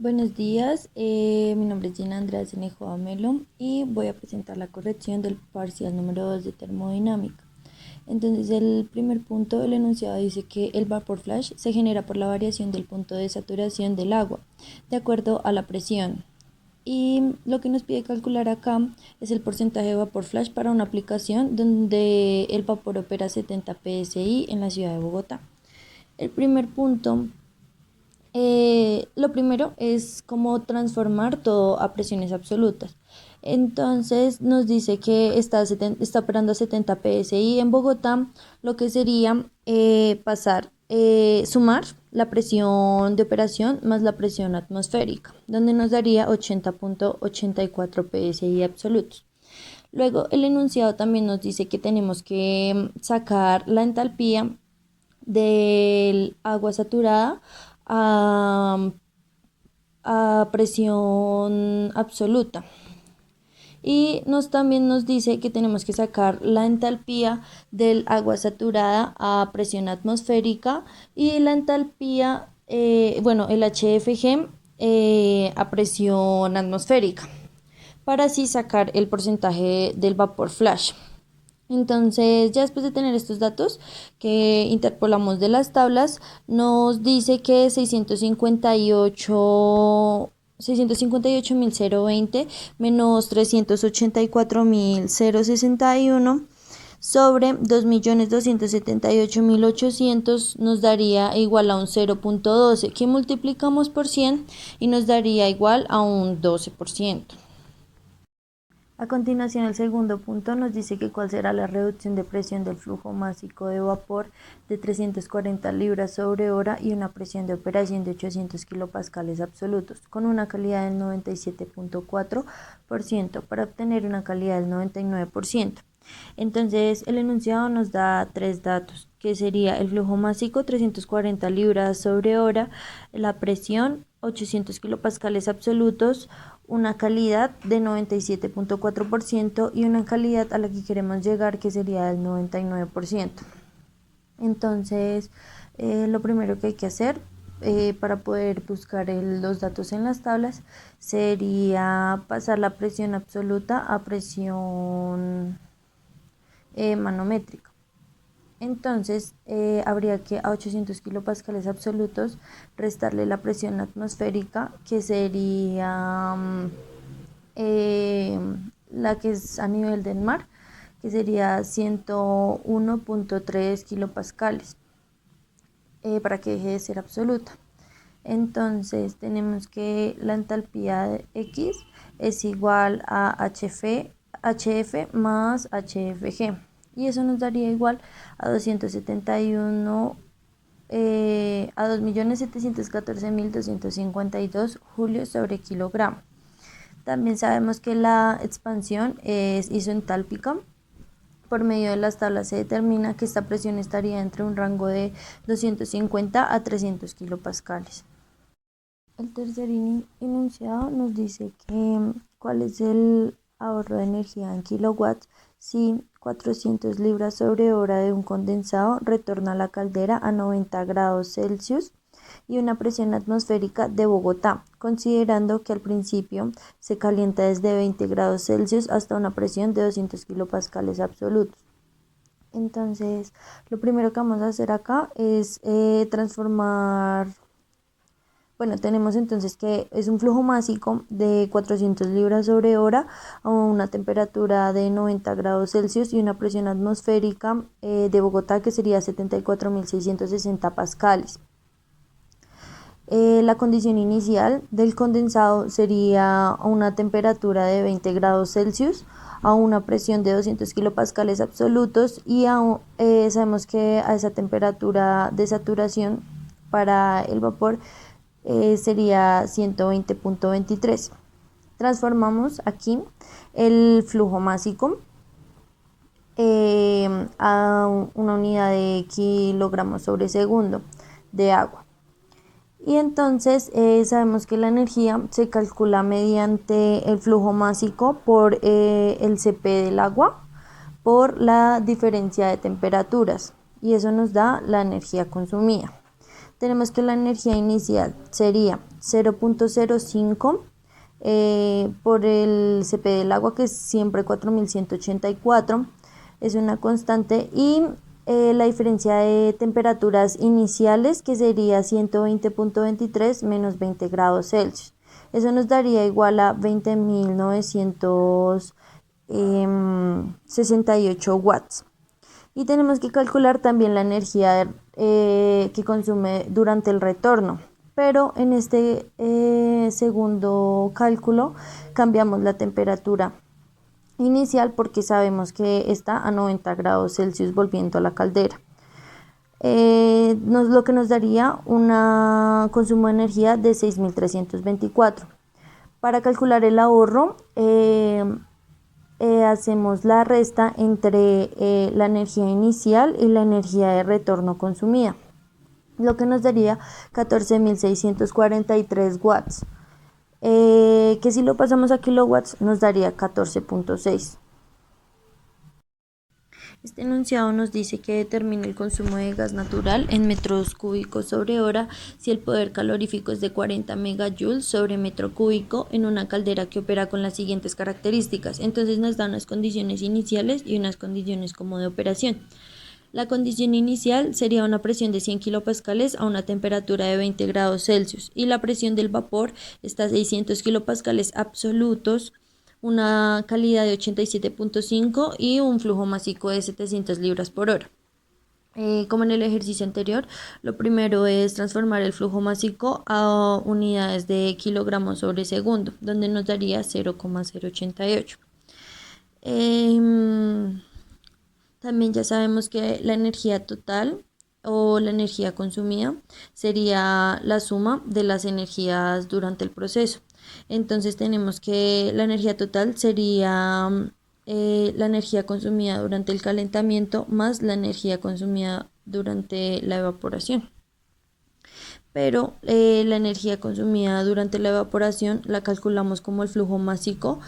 Buenos días, mi nombre es Gina Andrea Cenejo Amelo y voy a presentar la corrección del parcial número 2 de termodinámica. Entonces, el primer punto del enunciado dice que el vapor flash se genera por la variación del punto de saturación del agua, de acuerdo a la presión. Y lo que nos pide calcular acá es el porcentaje de vapor flash para una aplicación donde el vapor opera a 70 psi en la ciudad de Bogotá. El primer punto lo primero es cómo transformar todo a presiones absolutas. Entonces nos dice que está operando a 70 psi en Bogotá, lo que sería sumar la presión de operación más la presión atmosférica, donde nos daría 80.84 psi absolutos. Luego el enunciado también nos dice que tenemos que sacar la entalpía del agua saturada a, a presión absoluta. Y también nos dice que tenemos que sacar la entalpía del agua saturada a presión atmosférica y la entalpía, el HFG a presión atmosférica, para así sacar el porcentaje del vapor flash. Entonces, ya después de tener estos datos que interpolamos de las tablas, nos dice que 658.020 menos 384.061 sobre 2.278.800 nos daría igual a un 0.12, que multiplicamos por 100 y nos daría igual a un 12%. A continuación, el segundo punto nos dice que cuál será la reducción de presión del flujo másico de vapor de 340 libras sobre hora y una presión de operación de 800 kilopascales absolutos, con una calidad del 97.4% para obtener una calidad del 99%. Entonces, el enunciado nos da tres datos, que sería el flujo másico 340 libras sobre hora, la presión 800 kilopascales absolutos, una calidad de 97.4% y una calidad a la que queremos llegar que sería del 99%. Entonces, lo primero que hay que hacer para poder buscar los datos en las tablas sería pasar la presión absoluta a presión manométrica. Entonces, habría que a 800 kilopascales absolutos restarle la presión atmosférica, que sería la que es a nivel del mar, que sería 101.3 kilopascales, para que deje de ser absoluta. Entonces, tenemos que la entalpía de X es igual a HF más HFG. Y eso nos daría igual a 271 a 2.714.252 julios sobre kilogramo. También sabemos que la expansión es isoentálpica. Por medio de las tablas se determina que esta presión estaría entre un rango de 250 a 300 kilopascales. El tercer enunciado nos dice que cuál es el ahorro de energía en kilowatts si 400 libras sobre hora de un condensado retorna a la caldera a 90 grados Celsius y una presión atmosférica de Bogotá, considerando que al principio se calienta desde 20 grados Celsius hasta una presión de 200 kilopascales absolutos. Entonces, lo primero que vamos a hacer acá es transformar. Bueno, tenemos entonces que es un flujo másico de 400 libras sobre hora a una temperatura de 90 grados Celsius y una presión atmosférica de Bogotá que sería 74.660 pascales. La condición inicial del condensado sería a una temperatura de 20 grados Celsius a una presión de 200 kilopascales absolutos y sabemos que a esa temperatura de saturación para el vapor sería 120.23. Transformamos aquí el flujo másico a una unidad de kilogramos sobre segundo de agua. Y entonces sabemos que la energía se calcula mediante el flujo másico por el Cp del agua por la diferencia de temperaturas y eso nos da la energía consumida. Tenemos que la energía inicial sería 0.05 por el CP del agua, que es siempre 4184, es una constante, y la diferencia de temperaturas iniciales, que sería 120.23 menos 20 grados Celsius. Eso nos daría igual a 20.968 watts. Y tenemos que calcular también la energía que consume durante el retorno. Pero en este segundo cálculo cambiamos la temperatura inicial porque sabemos que está a 90 grados Celsius volviendo a la caldera. Lo que nos daría un consumo de energía de 6.324. Para calcular el ahorro, hacemos la resta entre la energía inicial y la energía de retorno consumida, lo que nos daría 14.643 watts, que si lo pasamos a kilowatts nos daría 14.6. Este enunciado nos dice que determina el consumo de gas natural en metros cúbicos sobre hora si el poder calorífico es de 40 megajoules sobre metro cúbico en una caldera que opera con las siguientes características. Entonces nos da unas condiciones iniciales y unas condiciones como de operación. La condición inicial sería una presión de 100 kilopascales a una temperatura de 20 grados Celsius y la presión del vapor está a 600 kilopascales absolutos, una calidad de 87.5 y un flujo másico de 700 libras por hora. Como en el ejercicio anterior, lo primero es transformar el flujo másico a unidades de kilogramos sobre segundo, donde nos daría 0,088. También ya sabemos que la energía total o la energía consumida sería la suma de las energías durante el proceso. Entonces tenemos que la energía total sería la energía consumida durante el calentamiento más la energía consumida durante la evaporación. Pero la energía consumida durante la evaporación la calculamos como el flujo másico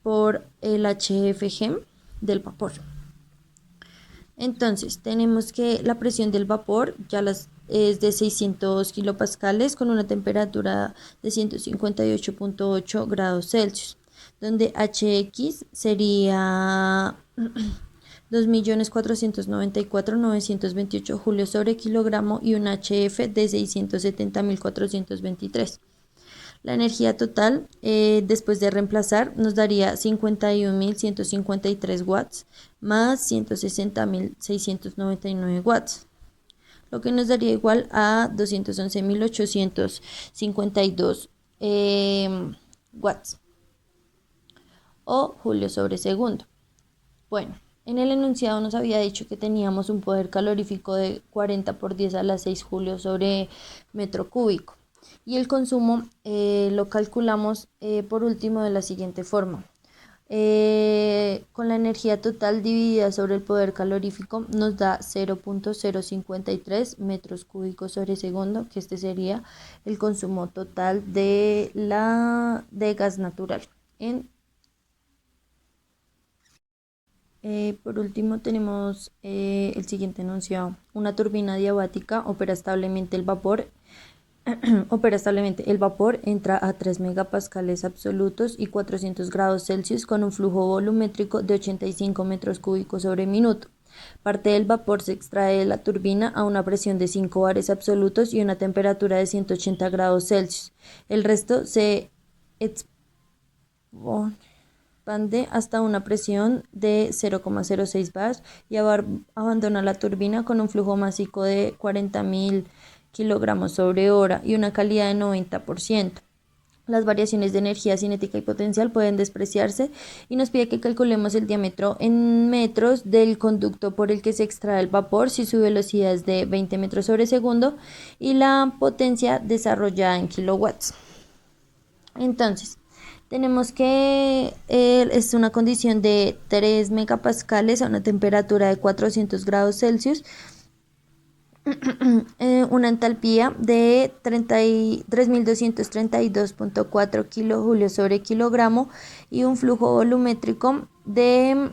por el HFG del vapor. Entonces tenemos que la presión del vapor es de 600 kilopascales con una temperatura de 158.8 grados Celsius, donde HX sería 2.494.928 julios sobre kilogramo y un HF de 670.423. La energía total, después de reemplazar, nos daría 51.153 watts más 160.699 watts, lo que nos daría igual a 211.852 watts o julios sobre segundo. Bueno, en el enunciado nos había dicho que teníamos un poder calorífico de 40 por 10 a la 6 julios sobre metro cúbico. Y el consumo lo calculamos por último de la siguiente forma. Con la energía total dividida sobre el poder calorífico nos da 0.053 metros cúbicos sobre segundo, que este sería el consumo total de gas natural. Por último tenemos el siguiente enunciado. Una turbina diabática opera establemente el vapor entra a 3 megapascales absolutos y 400 grados Celsius con un flujo volumétrico de 85 metros cúbicos sobre minuto. Parte del vapor se extrae de la turbina a una presión de 5 bares absolutos y una temperatura de 180 grados Celsius. El resto se expande hasta una presión de 0,06 bar y abandona la turbina con un flujo másico de 40.000 kilogramos sobre hora y una calidad de 90%. Las variaciones de energía cinética y potencial pueden despreciarse y nos pide que calculemos el diámetro en metros del conducto por el que se extrae el vapor si su velocidad es de 20 metros sobre segundo y la potencia desarrollada en kilowatts. Entonces, tenemos que es una condición de 3 megapascales a una temperatura de 400 grados Celsius, una entalpía de 3.232.4 kilojulios sobre kilogramo y un flujo volumétrico de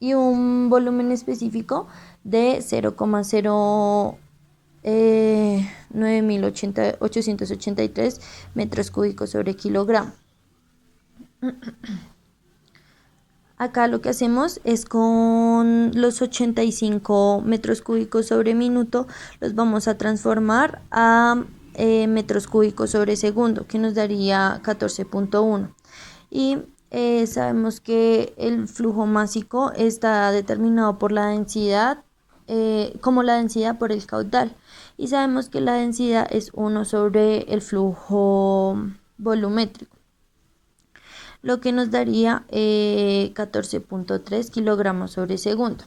y un volumen específico de 0,0 9.883 metros cúbicos sobre kilogramo. Acá lo que hacemos es con los 85 metros cúbicos sobre minuto, los vamos a transformar a metros cúbicos sobre segundo, que nos daría 14.1. Y sabemos que el flujo másico está determinado por la densidad, como la densidad por el caudal. Y sabemos que la densidad es 1 sobre el flujo volumétrico, lo que nos daría 14.3 kilogramos sobre segundo.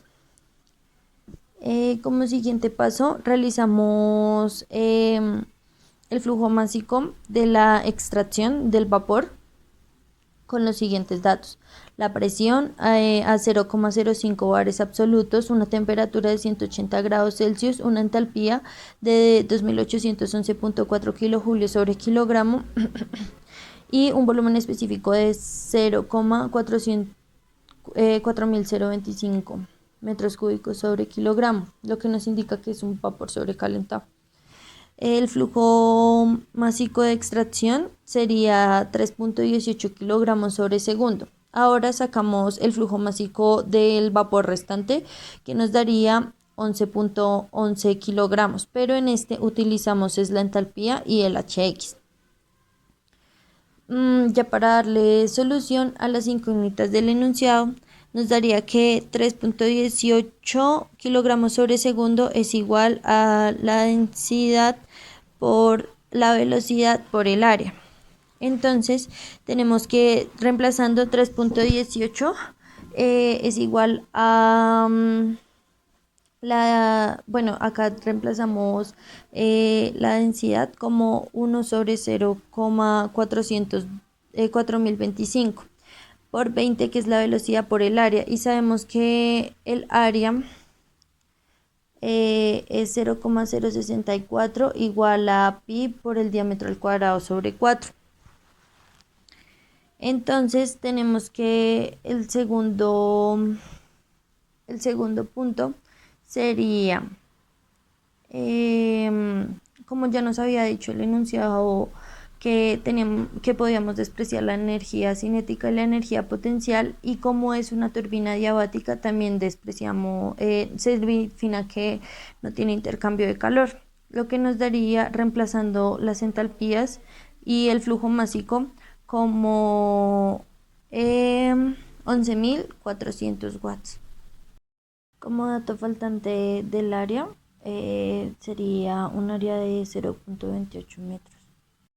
Como siguiente paso, realizamos el flujo másico de la extracción del vapor con los siguientes datos: la presión a 0,05 bares absolutos, una temperatura de 180 grados Celsius, una entalpía de 2811.4 kilojulios sobre kilogramo y un volumen específico de 0,4025 metros cúbicos sobre kilogramo, lo que nos indica que es un vapor sobrecalentado. El flujo másico de extracción sería 3.18 kilogramos sobre segundo. Ahora sacamos el flujo másico del vapor restante, que nos daría 11.11 kilogramos, pero en este utilizamos es la entalpía y el HX. Ya para darle solución a las incógnitas del enunciado, nos daría que 3.18 kilogramos sobre segundo es igual a la densidad por la velocidad por el área. Entonces tenemos que, reemplazando 3.18 es igual a acá reemplazamos la densidad como 1 sobre 0,4025 por 20, que es la velocidad por el área, y sabemos que el área es 0,064 igual a pi por el diámetro al cuadrado sobre 4. Entonces tenemos que el segundo punto sería, como ya nos había dicho el enunciado, que podíamos despreciar la energía cinética y la energía potencial, y como es una turbina diabática también despreciamos, se define que no tiene intercambio de calor, lo que nos daría, reemplazando las entalpías y el flujo másico, como 11.400 watts. Como dato faltante del área, sería un área de 0.28 metros.